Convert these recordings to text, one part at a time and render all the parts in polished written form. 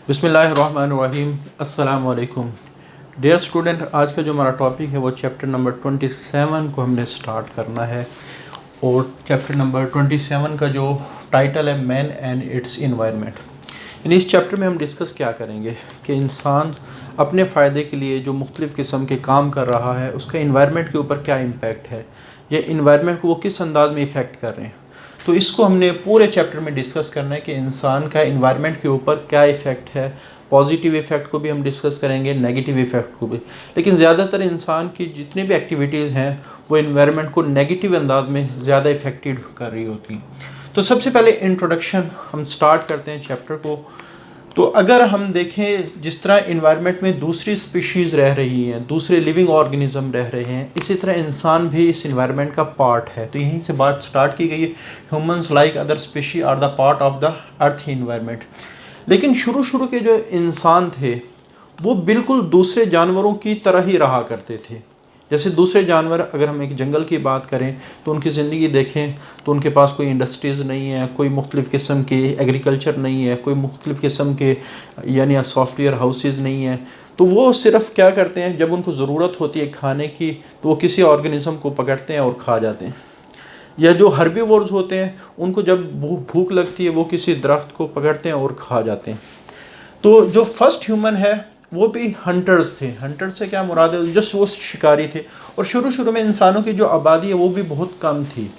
बिस्मिल्लाहिर्रहमानिर्रहीम। अस्सलाम वालेकुम डियर स्टूडेंट। आज का जो हमारा टॉपिक है वो चैप्टर नंबर 27 को हमने स्टार्ट करना है। और चैप्टर नंबर 27 का जो टाइटल है मैन एंड इट्स इन्वायरमेंट। यानी इस चैप्टर में हम डिस्कस क्या करेंगे कि इंसान अपने फ़ायदे के लिए जो मुख्तलिफ़ किस्म के काम कर रहा है उसका इन्वायरमेंट के ऊपर क्या इम्पैक्ट है या इन्वायरमेंट को वो किस अंदाज में इफ़ेक्ट कर रहे हैं। तो इसको हमने पूरे चैप्टर में डिस्कस करना है कि इंसान का इन्वायरमेंट के ऊपर क्या इफ़ेक्ट है। पॉजिटिव इफ़ेक्ट को भी हम डिस्कस करेंगे, नेगेटिव इफ़ेक्ट को भी। लेकिन ज़्यादातर इंसान की जितनी भी एक्टिविटीज़ हैं वो इन्वायरमेंट को नेगेटिव अंदाज में ज़्यादा इफ़ेक्टेड कर रही होती हैं। तो सबसे पहले इंट्रोडक्शन हम स्टार्ट करते हैं चैप्टर को। तो अगर हम देखें जिस तरह इन्वायरमेंट में दूसरी स्पीशीज़ रह रही हैं, दूसरे लिविंग ऑर्गेनिज्म रह रहे हैं, इसी तरह इंसान भी इस इन्वायरमेंट का पार्ट है। तो यहीं से बात स्टार्ट की गई है, humans like other species are the part of the earth environment. लेकिन शुरू के जो इंसान थे वो बिल्कुल दूसरे जानवरों की तरह ही रहा करते थे। जैसे दूसरे जानवर, अगर हम एक जंगल की बात करें तो उनकी ज़िंदगी देखें तो उनके पास कोई इंडस्ट्रीज़ नहीं है, कोई मुख्तलिफ़ किस्म के एग्रीकल्चर नहीं है, कोई मुख्तलिफ़ किस्म के यानी सॉफ्टवेयर हाउसेज़ नहीं है। तो वो सिर्फ़ क्या करते हैं, जब उनको ज़रूरत होती है खाने की तो वो किसी ऑर्गेनिज़म को पकड़ते हैं और खा जाते हैं। या जो हर्बीवोर्स होते हैं उनको जब भूख लगती है वो किसी दरख्त को पकड़ते हैं और खा जाते हैं। तो जो फर्स्ट ह्यूमन है वो भी हंटर्स थे। हंटर्स से क्या मुराद है, जस्ट वो शिकारी थे। और शुरू में इंसानों की जो आबादी है वो भी बहुत कम थी।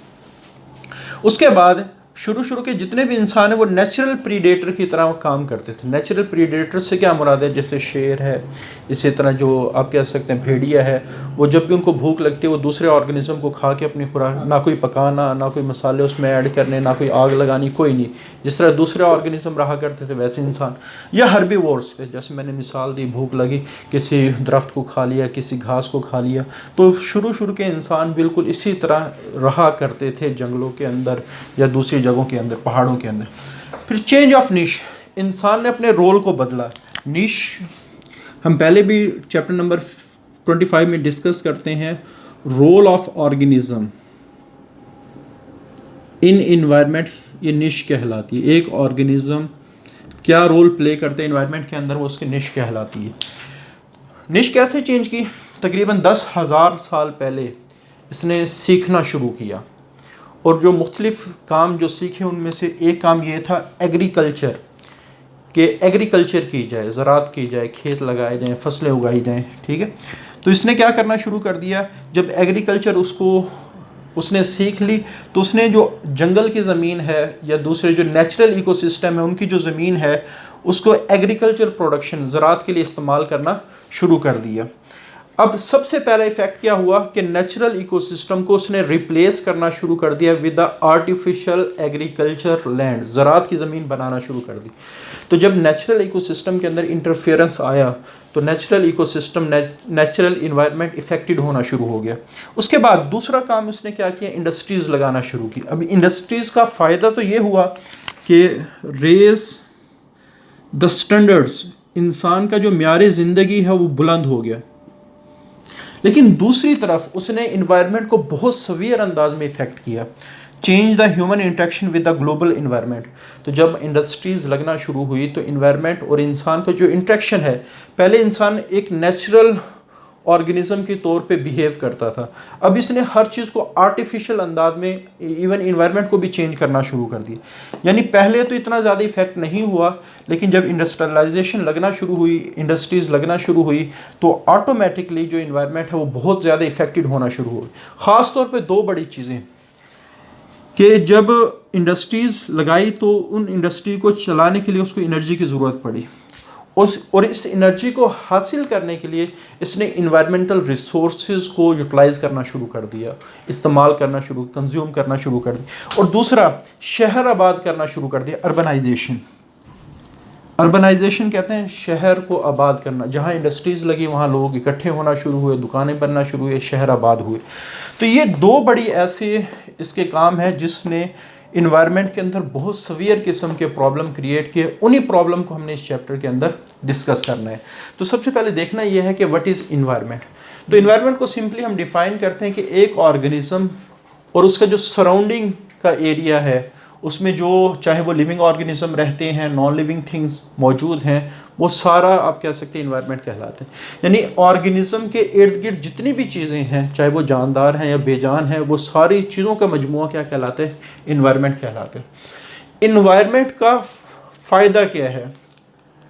उसके बाद शुरू के जितने भी इंसान हैं वो नेचुरल प्रीडेटर की तरह काम करते थे। नेचुरल प्रीडेटर से क्या मुराद है, जैसे शेर है, इसी तरह जो आप कह सकते हैं भेड़िया है, वो जब भी उनको भूख लगती है वो दूसरे ऑर्गेनिज्म को खा के अपनी खुराक, ना कोई पकाना, ना कोई मसाले उसमें ऐड करने, ना कोई आग लगानी, कोई नहीं। जिस तरह दूसरे ऑर्गेनिज्म रहा करते थे वैसे इंसान या हर्बीवोर्स थे। जैसे मैंने मिसाल दी, भूख लगी किसी दरख्त को खा लिया, किसी घास को खा लिया। तो शुरू के इंसान बिल्कुल इसी तरह रहा करते थे जंगलों के अंदर या दूसरी जगहों के अंदर, पहाड़ों के अंदर। फिर चेंज ऑफ निश, इंसान ने अपने रोल को बदला। निश हम पहले भी चैप्टर नंबर 25 में डिस्कस करते हैं। Role of organism in environment, ये निश कहलाती है। एक ऑर्गेनिज्म क्या रोल प्ले करते हैं इन्वायरमेंट के अंदर, वो उसकी निश कहलाती है। निश कैसे चेंज की, तकरीबन 10,000 साल पहले इसने सीखना शुरू किया। और जो मुख्तलिफ़ काम जो सीखे उनमें से एक काम ये था एग्रीकल्चर, कि एग्रीकल्चर की जाए, ज़राअत की जाए, खेत लगाए जाएँ, फसलें उगाई जाएँ। ठीक है, तो इसने क्या करना शुरू कर दिया, जब एग्रीकल्चर उसने सीख ली तो उसने जो जंगल की ज़मीन है या दूसरे जो नेचुरल इकोसिस्टम है उनकी जो ज़मीन है उसको एग्रीकल्चर प्रोडक्शन, ज़राअत के लिए इस्तेमाल करना शुरू कर दिया। अब सबसे पहला इफेक्ट क्या हुआ कि नेचुरल इकोसिस्टम को उसने रिप्लेस करना शुरू कर दिया with the artificial agriculture land, ज़राअत की ज़मीन बनाना शुरू कर दी। तो जब नेचुरल इकोसिस्टम के अंदर इंटरफेरेंस आया तो natural ecosystem, natural environment affected होना शुरू हो गया। उसके बाद दूसरा काम उसने क्या किया, इंडस्ट्रीज़ लगाना शुरू की। अब इंडस्ट्रीज़ का फ़ायदा तो ये हुआ कि रेस द स्टैंडर्ड्स, इंसान का जो म्यार ज़िंदगी है वो बुलंद हो गया। लेकिन दूसरी तरफ उसने इन्वायरमेंट को बहुत सवियर अंदाज में इफेक्ट किया। Change the human interaction with the global environment. तो जब इंडस्ट्रीज़ लगना शुरू हुई तो इन्वायरमेंट और इंसान का जो इंटरेक्शन है, पहले इंसान एक नेचुरल ऑर्गेनिज्म के तौर पे बिहेव करता था, अब इसने हर चीज़ को आर्टिफिशियल अंदाज में, इवन इन्वायरमेंट को भी चेंज करना शुरू कर दिया। यानी पहले तो इतना ज़्यादा इफेक्ट नहीं हुआ, लेकिन जब इंडस्ट्रियलाइजेशन लगना शुरू हुई, इंडस्ट्रीज़ लगना शुरू हुई तो ऑटोमेटिकली जो इन्वायरमेंट है वो बहुत ज़्यादा इफेक्टेड होना शुरू हुई। ख़ास तौर पर दो बड़ी चीज़ें कि जब इंडस्ट्रीज़ लगाई तो उन इंडस्ट्री को चलाने के लिए उसको एनर्जी की ज़रूरत पड़ी। और इस एनर्जी को हासिल करने के लिए इसने इन्वायरमेंटल रिसोर्सेज को यूटिलाइज़ करना शुरू कर दिया, इस्तेमाल करना शुरू, कंज्यूम करना शुरू कर दिया। और दूसरा, शहर आबाद करना शुरू कर दिया, अर्बनाइजेशन। अर्बनाइजेशन कहते हैं शहर को आबाद करना। जहाँ इंडस्ट्रीज़ लगी वहाँ लोग इकट्ठे होना शुरू हुए, दुकानें बनना शुरू हुए, शहर आबाद हुए। तो ये दो बड़ी ऐसे इसके काम है जिसने इन्वायरमेंट के अंदर बहुत सवियर किस्म के प्रॉब्लम क्रिएट किए। उन्हीं प्रॉब्लम को हमने इस चैप्टर के अंदर डिस्कस करना है। तो सबसे पहले देखना यह है कि व्हाट इज़ इन्वायरमेंट। तो इन्वायरमेंट को सिंपली हम डिफ़ाइन करते हैं कि एक ऑर्गेनिज्म और उसका जो सराउंडिंग का एरिया है उसमें जो चाहे वो लिविंग ऑर्गेनिज्म रहते हैं, नॉन लिविंग थिंग्स मौजूद हैं, वो सारा आप कह सकते हैं इन्वायरमेंट कहलाते हैं। यानी ऑर्गेनिज्म के इर्द गिर्द जितनी भी चीज़ें हैं, चाहे वो जानदार हैं या बेजान हैं, वो सारी चीज़ों का मजमूआ क्या कहलाते हैं? इन्वायरमेंट कहलाते हैं। इन्वायरमेंट का फ़ायदा क्या है?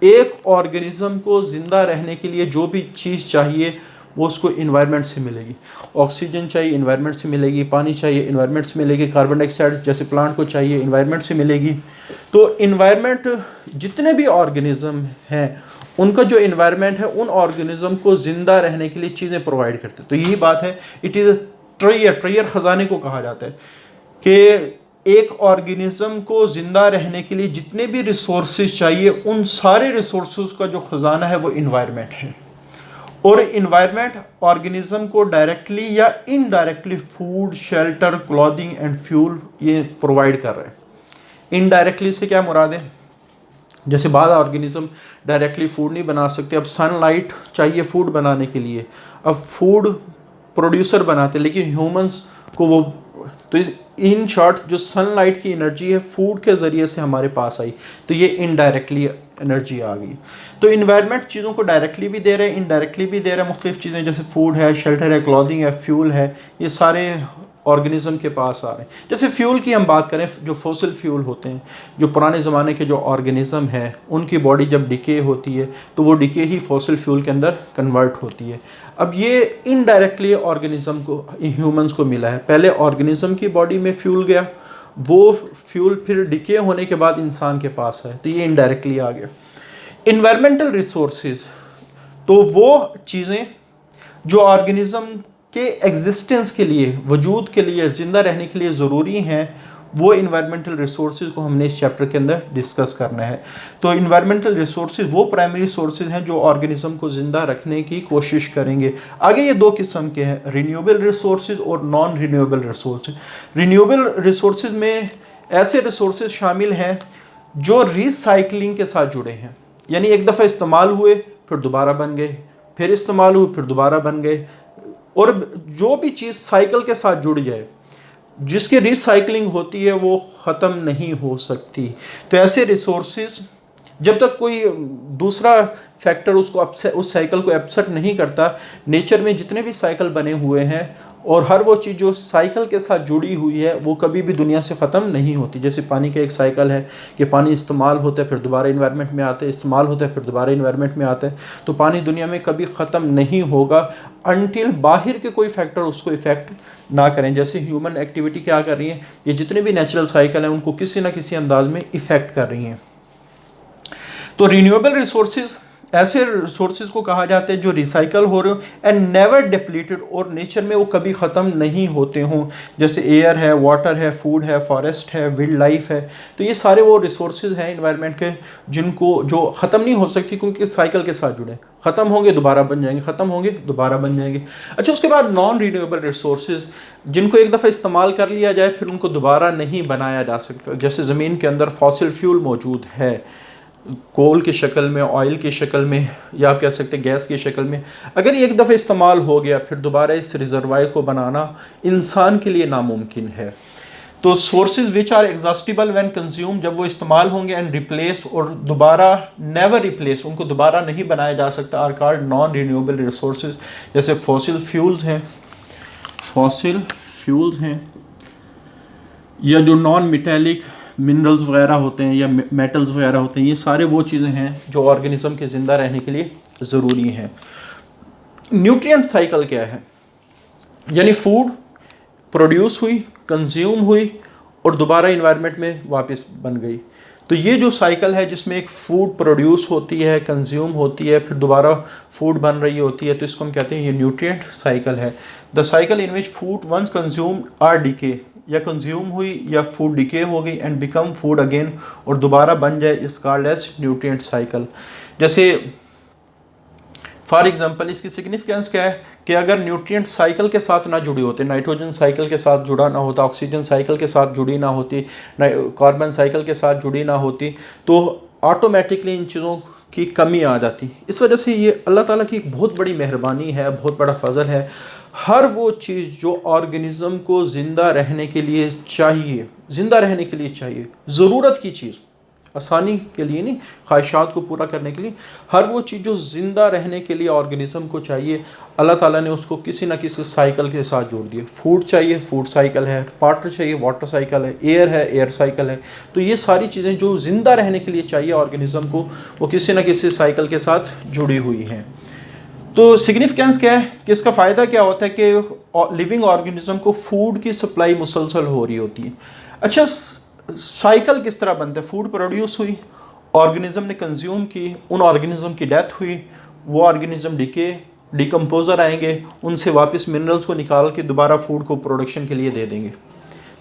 एक ऑर्गेनिज्म को ज़िंदा रहने के लिए जो भी चीज़ चाहिए वो उसको इन्वायरमेंट से मिलेगी। ऑक्सीजन चाहिए, इन्वायरमेंट से मिलेगी। पानी चाहिए, इन्वायरमेंट से मिलेगी। कार्बन डाइऑक्साइड जैसे प्लांट को चाहिए, इन्वायरमेंट से मिलेगी। तो इन्वायरमेंट, जितने भी ऑर्गेनिज्म हैं उनका जो इन्वायरमेंट है उन ऑर्गेनिज्म को ज़िंदा रहने के लिए चीज़ें प्रोवाइड करते हैं। तो यही बात है, इट इज़ ट्रेयर ख़जाने को कहा जाता है कि एक ऑर्गेनिज्म को ज़िंदा रहने के लिए जितने भी रिसोर्सेज चाहिए उन सारे रिसोर्सेज का जो ख़जाना है वो इन्वायरमेंट है। और इन्वायरमेंट ऑर्गेनिज्म को डायरेक्टली या indirectly food, shelter, clothing and fuel ये प्रोवाइड कर रहे हैं। इनडायरेक्टली से क्या मुराद है? जैसे बाद ऑर्गेनिज्म डायरेक्टली फूड नहीं बना सकते, अब सनलाइट चाहिए फूड बनाने के लिए, अब फूड प्रोड्यूसर बनाते, लेकिन ह्यूमंस को वो, तो इन शॉर्ट जो सनलाइट की एनर्जी है फूड के ज़रिए से हमारे पास आई, तो ये इनडायरेक्टली एनर्जी आ गई। तो इन्वायरमेंट चीज़ों को डायरेक्टली भी दे रहे हैं, इनडायरेक्टली भी दे रहे हैं। मुख्तलिफ चीज़ें जैसे फूड है, शेल्टर है, क्लॉथिंग है, फ्यूल है, ये सारे ऑर्गेनिज्म के पास आ रहे हैं। जैसे फ्यूल की हम बात करें, जो फॉसिल फ्यूल होते हैं, जो पुराने ज़माने के जो ऑर्गेनिज्म हैं उनकी बॉडी जब डिके होती है तो वो डिके ही फॉसिल फ्यूल के अंदर कन्वर्ट होती है। अब ये इनडायरेक्टली ऑर्गेनिज्म को, ह्यूमंस को मिला है। पहले ऑर्गेनिज्म की बॉडी में फ्यूल गया, वो फ्यूल फिर डिके होने के बाद इंसान के पास है, तो ये इनडायरेक्टली आ गया। इन्वायरमेंटल रिसोर्सेज, तो वो चीज़ें जो ऑर्गेनिज्म के एग्जिस्टेंस के लिए, वजूद के लिए, ज़िंदा रहने के लिए ज़रूरी हैं, वो इन्वायरमेंटल रिसोर्सेज को हमने इस चैप्टर के अंदर डिस्कस करना है। तो इन्वायरमेंटल रिसोर्सेज वो प्राइमरी सोर्सेज हैं जो ऑर्गेनिज्म को ज़िंदा रखने की कोशिश करेंगे। आगे ये दो किस्म के हैं, रिन्यूएबल रिसोर्सेज और non renewable resources. Renewable resources में ऐसे रिसोर्सेज शामिल हैं जो रिसाइकलिंग के साथ जुड़े हैं, यानी एक दफ़ा इस्तेमाल हुए फिर दोबारा बन गए, फिर इस्तेमाल हुए फिर दोबारा बन गए, और जो भी चीज़ साइकिल के साथ जुड़ जाए, जिसकी रिसाइकलिंग होती है, वो ख़त्म नहीं हो सकती। तो ऐसे रिसोर्सेज जब तक कोई दूसरा फैक्टर उसको उस साइकिल को अपसेट नहीं करता, नेचर में जितने भी साइकिल बने हुए हैं और हर वो चीज़ जो साइकिल के साथ जुड़ी हुई है वो कभी भी दुनिया से ख़त्म नहीं होती। जैसे पानी का एक साइकिल है कि पानी इस्तेमाल होता है फिर दोबारा इन्वायरमेंट में आता है, इस्तेमाल होता है फिर दोबारा इन्वायरमेंट में आता है। तो पानी दुनिया में कभी ख़त्म नहीं होगा अनटिल बाहर के कोई फैक्टर उसको इफ़ेक्ट ना करें। जैसे ह्यूमन एक्टिविटी क्या कर रही है, ये जितने भी नेचुरल साइकिल हैं उनको किसी ना किसी अंदाज में इफ़ेक्ट कर रही हैं। तो रिन्यूएबल रिसोर्सेज ऐसे रिसोर्सेज को कहा जाता है जो रिसाइकल हो रहे हो एंड नेवर डिप्लीटेड, और नेचर में वो कभी ख़त्म नहीं होते हों। जैसे एयर है, वाटर है, फूड है, फॉरेस्ट है, वाइल्ड लाइफ है। तो ये सारे वो रिसोर्सेज हैं इन्वायरमेंट के जिनको, जो ख़त्म नहीं हो सकती क्योंकि साइकिल के साथ जुड़े, ख़त्म होंगे दोबारा बन जाएंगे, ख़त्म होंगे दोबारा बन जाएंगे। अच्छा, उसके बाद नॉन रिन्यूएबल रिसोर्सेज जिनको एक दफ़ा इस्तेमाल कर लिया जाए फिर उनको दोबारा नहीं बनाया जा सकता। जैसे ज़मीन के अंदर फॉसिल फ्यूल मौजूद है, कोल की शक्ल में, ऑयल की शक्ल में, या आप कह सकते हैं गैस की शक्ल में। अगर एक दफ़ा इस्तेमाल हो गया फिर दोबारा इस रिजर्वायर को बनाना इंसान के लिए नामुमकिन है। तो sources which are exhaustible when consume, जब वो इस्तेमाल होंगे एंड रिप्लेस, और दोबारा नेवर रिप्लेस, उनको दोबारा नहीं बनाया जा सकता, are called non renewable resources. जैसे फॉसिल फ्यूल्स हैं, या जो नॉन मेटेलिक मिनरल्स वगैरह होते हैं या मेटल्स वगैरह होते हैं, ये सारे वो चीज़ें हैं जो ऑर्गेनिज्म के ज़िंदा रहने के लिए ज़रूरी हैं। न्यूट्रिएंट साइकिल क्या है? यानी फूड प्रोड्यूस हुई, कंज्यूम हुई और दोबारा इन्वायरमेंट में वापस बन गई। तो ये जो साइकिल है जिसमें एक फूड प्रोड्यूस होती है, कंज्यूम होती है, फिर दोबारा फूड बन रही होती है, तो इसको हम कहते हैं ये न्यूट्रिएंट साइकिल है। The cycle in which food once consumed are decay, या कंज्यूम हुई या फूड डिके हो गई एंड बिकम फूड अगेन, और दोबारा बन जाए, is called as nutrient cycle. जैसे फॉर एग्जांपल इसकी सिग्निफिकेंस क्या है कि अगर न्यूट्रिएंट साइकिल के साथ ना जुड़े होते, नाइट्रोजन साइकिल के साथ जुड़ा ना होता, ऑक्सीजन साइकिल के साथ जुड़ी ना होती, कार्बन साइकिल के साथ जुड़ी ना होती, तो ऑटोमेटिकली इन चीज़ों की कमी आ जाती। इस वजह से ये अल्लाह ताला की एक बहुत बड़ी मेहरबानी है, बहुत बड़ा फजल है। हर वो चीज़ जो ऑर्गेनिज्म को ज़िंदा रहने के लिए चाहिए, ज़रूरत की चीज़, आसानी के लिए नहीं, ख्वाहिशात को पूरा करने के लिए, हर वो चीज़ जो ज़िंदा रहने के लिए ऑर्गेनिज्म को चाहिए, अल्लाह ताला ने उसको किसी ना किसी साइकिल के साथ जोड़ दिया। फूड चाहिए, फूड साइकिल है, वाटर चाहिए, वाटर साइकिल है, एयर साइकिल है। तो ये सारी चीज़ें जो ज़िंदा रहने के लिए चाहिए ऑर्गेनिज्म को, वो किसी न किसी साइकिल के साथ जुड़ी हुई हैं। तो सिग्निफिकेंस क्या है कि इसका फ़ायदा क्या होता है कि लिविंग ऑर्गेनिज्म को फूड की सप्लाई मुसलसल हो रही होती है। अच्छा, साइकिल किस तरह बनता है? फूड प्रोड्यूस हुई, ऑर्गेनिज्म ने कंज्यूम की, उन ऑर्गेनिज्म की डेथ हुई, वो ऑर्गेनिज्म डिकम्पोजर आएंगे, उनसे वापस मिनरल्स को निकाल के दोबारा फूड को प्रोडक्शन के लिए दे देंगे।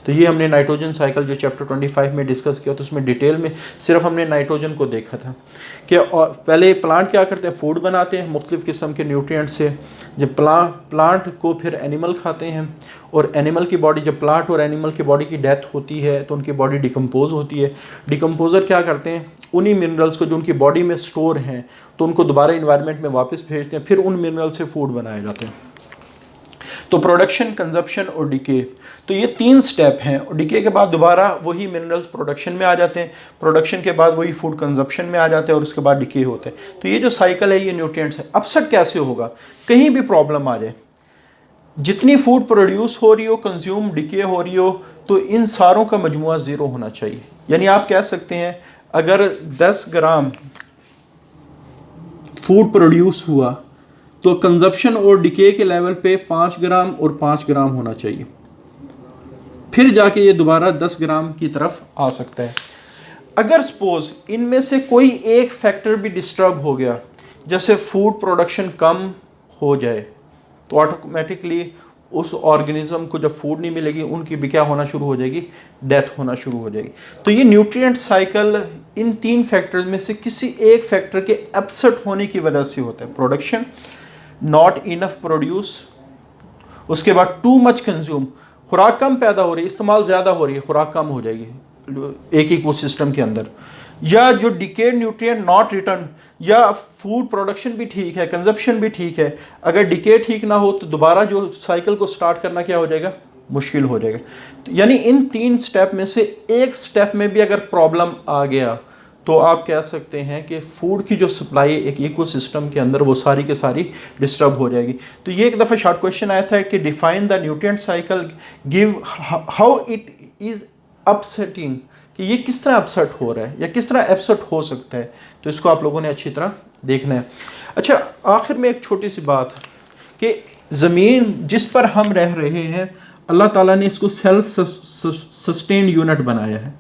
तो ये हमने नाइट्रोजन साइकिल जो चैप्टर 25 में डिस्कस किया, तो उसमें डिटेल में सिर्फ हमने नाइट्रोजन को देखा था कि पहले प्लांट क्या करते हैं, फूड बनाते हैं मुख्तलिफ़ किस्म के न्यूट्रिएंट से। जब प्लांट को फिर एनिमल खाते हैं, और एनिमल की बॉडी, जब प्लांट और एनिमल की बॉडी की डेथ होती है तो उनकी बॉडी डिकम्पोज होती है। डिकम्पोजर क्या करते हैं, उन्हीं मिनरल्स को जो उनकी बॉडी में स्टोर हैं तो उनको दोबारा इन्वायरमेंट में वापस भेजते हैं, फिर उन मिनरल से फूड बनाए जाते हैं। तो प्रोडक्शन, कंजप्शन और डिके, तो ये 3 स्टेप हैं। और डिके के बाद दोबारा वही मिनरल्स प्रोडक्शन में आ जाते हैं, प्रोडक्शन के बाद वही फूड कंजप्शन में आ जाते हैं, और उसके बाद डिके होते हैं। तो ये जो साइकिल है, ये न्यूट्रिएंट्स है। अपसेट कैसे होगा? कहीं भी प्रॉब्लम आ जाए, जितनी फूड प्रोड्यूस हो रही हो, कंज्यूम, डिके हो रही हो, तो इन सारों का मजमुआ 0 होना चाहिए। यानी आप कह सकते हैं अगर 10 ग्राम फूड प्रोड्यूस हुआ तो कंजप्शन और डिके के लेवल पे 5 ग्राम और 5 ग्राम होना चाहिए, फिर जाके ये दोबारा 10 ग्राम की तरफ आ सकता है। अगर सपोज इनमें से कोई एक फैक्टर भी डिस्टर्ब हो गया, जैसे फूड प्रोडक्शन कम हो जाए, तो ऑटोमेटिकली उस ऑर्गेनिज्म को जब फूड नहीं मिलेगी, उनकी भी क्या होना शुरू हो जाएगी, डेथ होना शुरू हो जाएगी। तो ये न्यूट्रिएंट साइकिल इन 3 फैक्टर्स में से किसी एक फैक्टर के अपसेट होने की वजह से होता है। प्रोडक्शन, नॉट इनफ प्रोड्यूस, उसके बाद टू मच कंज्यूम, खुराक कम पैदा हो रही है, इस्तेमाल ज़्यादा हो रही है, खुराक कम हो जाएगी एक इकोसिस्टम के अंदर, या जो डिकेड न्यूट्रिएंट नॉट रिटर्न, या फूड प्रोडक्शन भी ठीक है, कंजप्शन भी ठीक है, अगर डिके ठीक ना हो तो दोबारा जो साइकिल को स्टार्ट करना क्या हो जाएगा, मुश्किल हो जाएगा। तो यानी इन 3 स्टेप में से एक स्टेप में भी अगर प्रॉब्लम आ गया तो आप कह सकते हैं कि फूड की जो सप्लाई एक इकोसिस्टम के अंदर, वो सारी के सारी डिस्टर्ब हो जाएगी। तो ये एक दफ़ा शॉर्ट क्वेश्चन आया था कि define the nutrient cycle, give how it is upsetting, कि ये किस तरह अपसेट हो रहा है या किस तरह अपसेट हो सकता है। तो इसको आप लोगों ने अच्छी तरह देखना है। अच्छा, आखिर में एक छोटी सी बात कि ज़मीन जिस पर हम रह रहे हैं, अल्लाह ताला ने इसको सेल्फ सस्टेन्ड यूनिट बनाया है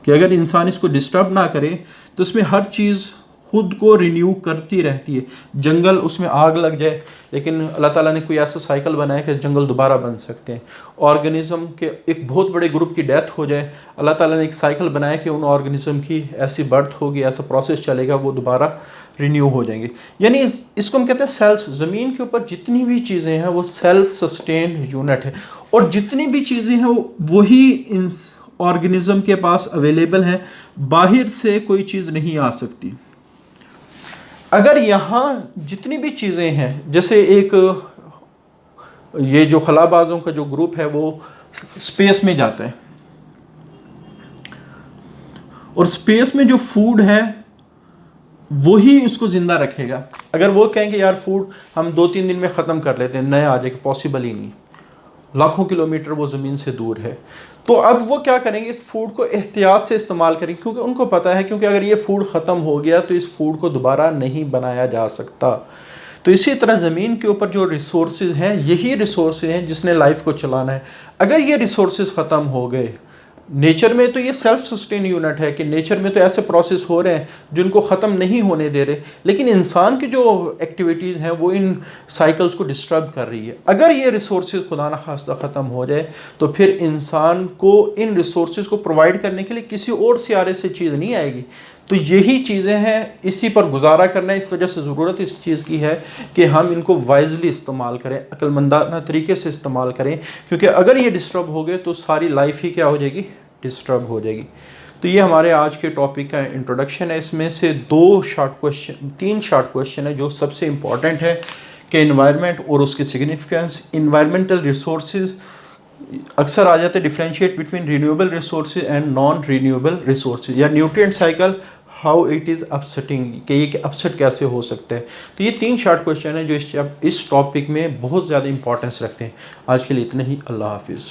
कि अगर इंसान इसको डिस्टर्ब ना करे तो इसमें हर चीज़ खुद को रिन्यू करती रहती है। जंगल, उसमें आग लग जाए, लेकिन अल्लाह ताला ने कोई ऐसा साइकिल बनाया कि जंगल दोबारा बन सकते हैं। ऑर्गेनिज्म के एक बहुत बड़े ग्रुप की डेथ हो जाए, अल्लाह ताला ने एक साइकिल बनाया कि उन ऑर्गेनिज्म की ऐसी बर्थ होगी, ऐसा प्रोसेस चलेगा, वो दोबारा रिन्यू हो जाएंगे। यानी इसको हम कहते हैं सेल्फ। ज़मीन के ऊपर जितनी भी चीज़ें हैं वो सेल्फ सस्टेन्ड यूनिट है, और जितनी भी चीज़ें हैं वही ऑर्गेनिज्म के पास अवेलेबल है, बाहर से कोई चीज़ नहीं आ सकती। अगर यहाँ जितनी भी चीज़ें हैं, जैसे एक ये जो खलाबाजों का जो ग्रुप है वो स्पेस में जाता है, और स्पेस में जो फूड है वही उसको ज़िंदा रखेगा। अगर वो कहेंगे यार फूड हम 2-3 दिन में ख़त्म कर लेते हैं, नया आ जाएगा, पॉसिबल ही नहीं, लाखों किलोमीटर वो ज़मीन से दूर है, तो अब वो क्या करेंगे, इस फूड को एहतियात से इस्तेमाल करेंगे, क्योंकि उनको पता है क्योंकि अगर ये फूड ख़त्म हो गया तो इस फूड को दोबारा नहीं बनाया जा सकता। तो इसी तरह ज़मीन के ऊपर जो रिसोर्सेज हैं, यही रिसोर्सेज हैं जिसने लाइफ को चलाना है। अगर ये रिसोर्सेज ख़त्म हो गए, नेचर में तो ये सेल्फ सस्टेन यूनिट है कि नेचर में तो ऐसे प्रोसेस हो रहे हैं जिनको ख़त्म नहीं होने दे रहे, लेकिन इंसान की जो एक्टिविटीज़ हैं वो इन साइकिल्स को डिस्टर्ब कर रही है। अगर ये रिसोर्सेज खुदा न खास्ता ख़त्म हो जाए तो फिर इंसान को इन रिसोर्सेज को प्रोवाइड करने के लिए किसी और सियारे से चीज़ नहीं आएगी। तो यही चीज़ें हैं, इसी पर गुजारा करना है। इस वजह से ज़रूरत इस चीज़ की है कि हम इनको वाइजली इस्तेमाल करें, अक्लमंदाना तरीके से इस्तेमाल करें, क्योंकि अगर ये डिस्टर्ब हो गए तो सारी लाइफ ही क्या हो जाएगी, डिस्टर्ब हो जाएगी। तो ये हमारे आज के टॉपिक का इंट्रोडक्शन है। इसमें से 3 शॉर्ट क्वेश्चन है जो सबसे इम्पॉर्टेंट है कि इन्वायरमेंट और उसकी सिग्निफिकेंस, इन्वायरमेंटल रिसोर्सेज अक्सर आ जाते हैं, differentiate between renewable resources and non renewable resources, या nutrient cycle how it is upsetting, कि ये अपसेट कैसे हो सकता है। तो ये 3 शॉर्ट क्वेश्चन हैं जो इस टॉपिक में बहुत ज़्यादा इंपॉर्टेंस रखते हैं। आज के लिए इतने ही, अल्लाह हाफिज़।